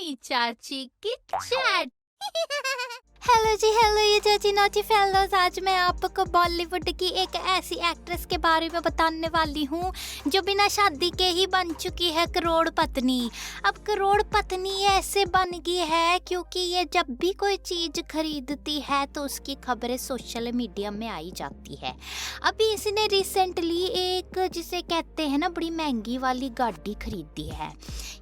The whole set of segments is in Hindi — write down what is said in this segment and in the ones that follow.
फिल्मी चाची की चैट। हेलो जी, हेलो ये चाची नौची फेलोज। आज मैं आपको बॉलीवुड की एक ऐसी एक्ट्रेस के बारे में बताने वाली हूँ जो बिना शादी के ही बन चुकी है करोड़ पत्नी। अब करोड़ पत्नी ऐसे बन गई है क्योंकि ये जब भी कोई चीज खरीदती है तो उसकी खबरें सोशल मीडिया में आई जाती है। अभी इसने रिसेंटली एक जिसे कहते हैं ना बड़ी महंगी वाली गाड़ी खरीदी है।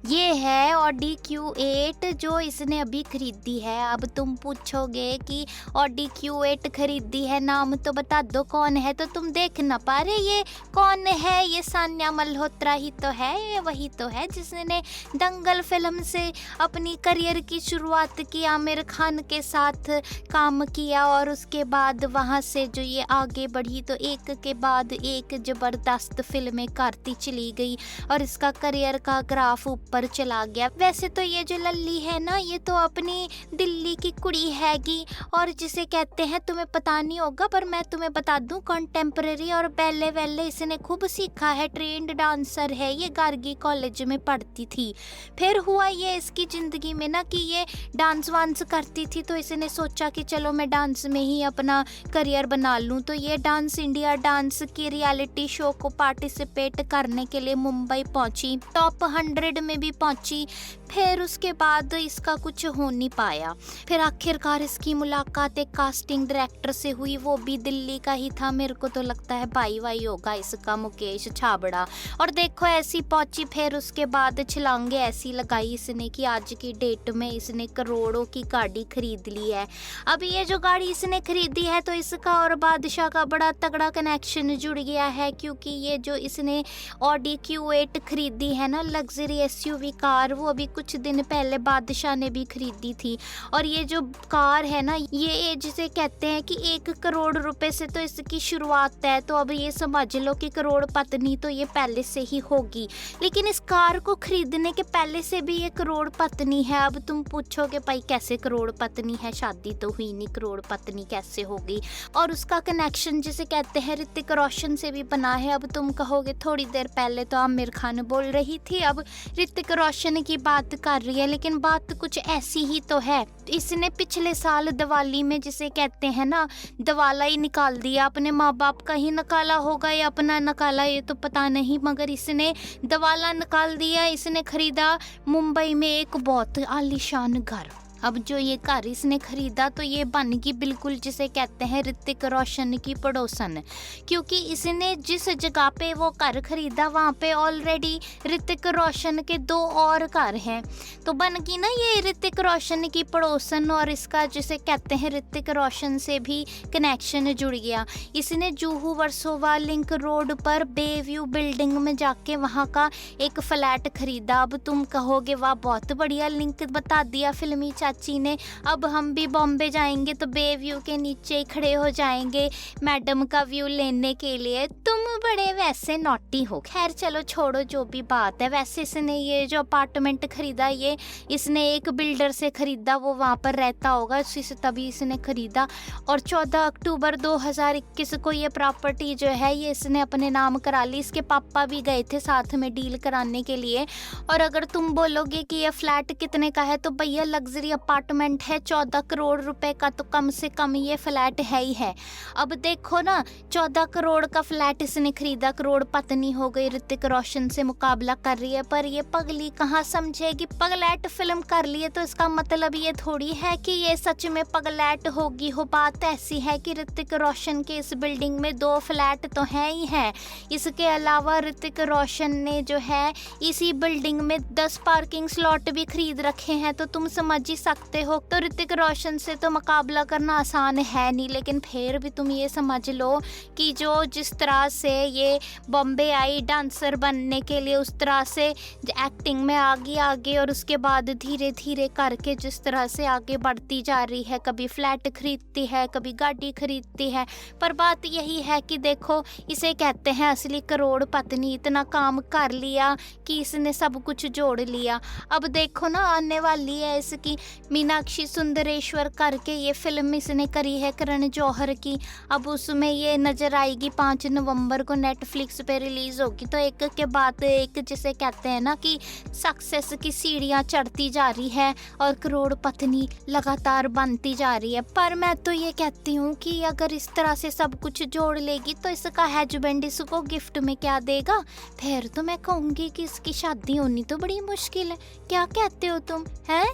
ये है ऑडी Q8 जो इसने अभी खरीदी है। अब तुम पूछोगे कि ऑडी Q8 खरीदी है, नाम तो बता दो कौन है। तो तुम देख ना पा रहे ये कौन है? ये सान्या मल्होत्रा ही तो है। ये वही तो है जिसने दंगल फिल्म से अपनी करियर की शुरुआत की, आमिर खान के साथ काम किया और उसके बाद वहाँ से जो ये आगे बढ़ी तो एक के बाद एक जबरदस्त फिल्में करती चली गई और इसका करियर का ग्राफ ऊपर चला गया। वैसे तो ये जो लल्ली है ना, ये तो अपनी दिल्ली की कुड़ी हैगी और जिसे कहते हैं, तुम्हें पता नहीं होगा पर मैं तुम्हें बता दूं, कंटेम्परेरी और बैले वैले इसने खूब सीखा है। ट्रेंड डांसर है ये, गार्गी कॉलेज में पढ़ती थी। फिर हुआ ये इसकी ज़िंदगी में ना कि ये डांस वांस करती थी तो इसने सोचा कि चलो मैं डांस में ही अपना करियर बना लूँ। तो ये डांस इंडिया डांस की रियलिटी शो को पार्टिसिपेट करने के लिए मुंबई पहुंची, टॉप 100 में भी पहुंची। फिर उसके बाद इसका कुछ हो नहीं पाया। फिर आखिरकार इसकी मुलाकात एक कास्टिंग डायरेक्टर से हुई, वो भी दिल्ली का ही था। मेरे को तो लगता है भाई वाई होगा इसका, मुकेश छाबड़ा। और देखो ऐसी पहुंची। फिर उसके बाद छलांगे ऐसी लगाई इसने कि आज की डेट में इसने करोड़ों की गाड़ी खरीद ली है। अब ये जो गाड़ी इसने खरीदी है तो इसका और बादशाह का बड़ा तगड़ा कनेक्शन जुड़ गया है, क्योंकि ये जो इसने ऑडी Q8 खरीदी है ना, लग्जरी SUV कार, वो अभी कुछ दिन पहले बादशाह ने भी खरीदी थी। और ये जो कार है ना, ये जिसे कहते हैं कि 1 करोड़ रुपए से तो इसकी शुरुआत है। तो अब ये समझ लो कि करोड़ पत्नी तो ये पहले से ही होगी, लेकिन इस कार को खरीदने के पहले से भी ये करोड़ पत्नी है। अब तुम पूछोगे भाई कैसे करोड़ पत्नी है, शादी तो हुई नहीं, करोड़ पत्नी कैसे होगी? और उसका कनेक्शन जिसे कहते हैं ऋतिक रोशन से भी बना है। अब तुम कहोगे थोड़ी देर पहले तो आमिर खान बोल रही थी, अब ऋतिक रोशन की बात कर रही है, लेकिन बात कुछ ऐसी ही तो है। इसने पिछले साल दिवाली में जिसे कहते हैं ना दिवाला ही निकाल दिया। अपने माँ बाप का ही निकाला होगा या अपना निकाला ये तो पता नहीं, मगर इसने दिवाला निकाल दिया। इसने खरीदा मुंबई में एक बहुत आलीशान घर। अब जो ये घर इसने खरीदा तो ये बन गई बिल्कुल जिसे कहते हैं ऋतिक रोशन की पड़ोसन, क्योंकि इसने जिस जगह पे वो घर खरीदा वहाँ पे ऑलरेडी ऋतिक रोशन के 2 और घर हैं। तो बन गई ना ये ऋतिक रोशन की पड़ोसन और इसका जिसे कहते हैं ऋतिक रोशन से भी कनेक्शन जुड़ गया। इसने जुहू वर्सोवा लिंक रोड पर बेव्यू बिल्डिंग में जाके वहाँ का एक फ्लैट खरीदा। अब तुम कहोगे वाह बहुत बढ़िया लिंक बता दिया फिल्मी चाची ने, अब हम भी बॉम्बे जाएंगे तो बे व्यू के नीचे ही खड़े हो जाएंगे मैडम का व्यू लेने के लिए। तुम बड़े वैसे नॉटी हो। खैर चलो छोड़ो जो भी बात है। वैसे इसने ये जो अपार्टमेंट खरीदा ये इसने एक बिल्डर से खरीदा, वो वहाँ पर रहता होगा उसी से, तभी इसने खरीदा। और 14 अक्टूबर 2021 को ये प्रॉपर्टी जो है ये इसने अपने नाम करा ली। इसके पापा भी गए थे साथ में डील कराने के लिए। और अगर तुम बोलोगे कि ये फ्लैट कितने का है तो भैया लग्जरी अपार्टमेंट है, 14 करोड़ रुपए का तो कम से कम ये फ्लैट है ही है। अब देखो ना 14 करोड़ का फ्लैट इसने खरीदा, करोड़ पत्नी हो गई, ऋतिक रोशन से मुकाबला कर रही है। पर ये पगली कहाँ समझेगी? पगलैट फिल्म कर ली है तो इसका मतलब ये थोड़ी है कि ये सच में पगलैट होगी हो। बात ऐसी है कि ऋतिक रोशन के इस बिल्डिंग में 2 फ्लैट तो हैं ही हैं। इसके अलावा ऋतिक रोशन ने जो है इसी बिल्डिंग में 10 पार्किंग स्लॉट भी खरीद रखे हैं। तो तुम समझ ही सकते हो। तो ऋतिक रोशन से तो मुकाबला करना आसान है नहीं, लेकिन फिर भी तुम ये समझ लो कि जो जिस तरह से ये बॉम्बे आई डांसर बनने के लिए, उस तरह से एक्टिंग में आगे और उसके बाद धीरे धीरे करके जिस तरह से आगे बढ़ती जा रही है, कभी फ्लैट खरीदती है, कभी गाड़ी खरीदती है। पर बात यही है कि देखो इसे कहते हैं असली करोड़ पत्नी। इतना काम कर लिया कि इसने सब कुछ जोड़ लिया। अब देखो ना आने वाली है इसकी मीनाक्षी सुंदरेश्वर करके ये फिल्म इसने करी है करण जौहर की। अब उसमें ये नज़र आएगी 5 नवंबर को नेटफ्लिक्स पे रिलीज़ होगी। तो एक के बाद एक, जिसे कहते हैं ना कि सक्सेस की सीढ़ियाँ चढ़ती जा रही है और करोड़पति लगातार बनती जा रही है। पर मैं तो ये कहती हूँ कि अगर इस तरह से सब कुछ जोड़ लेगी तो इसका हस्बैंड इसको गिफ्ट में क्या देगा? फिर तो मैं कहूँगी कि इसकी शादी होनी तो बड़ी मुश्किल है। क्या कहते हो तुम हैं?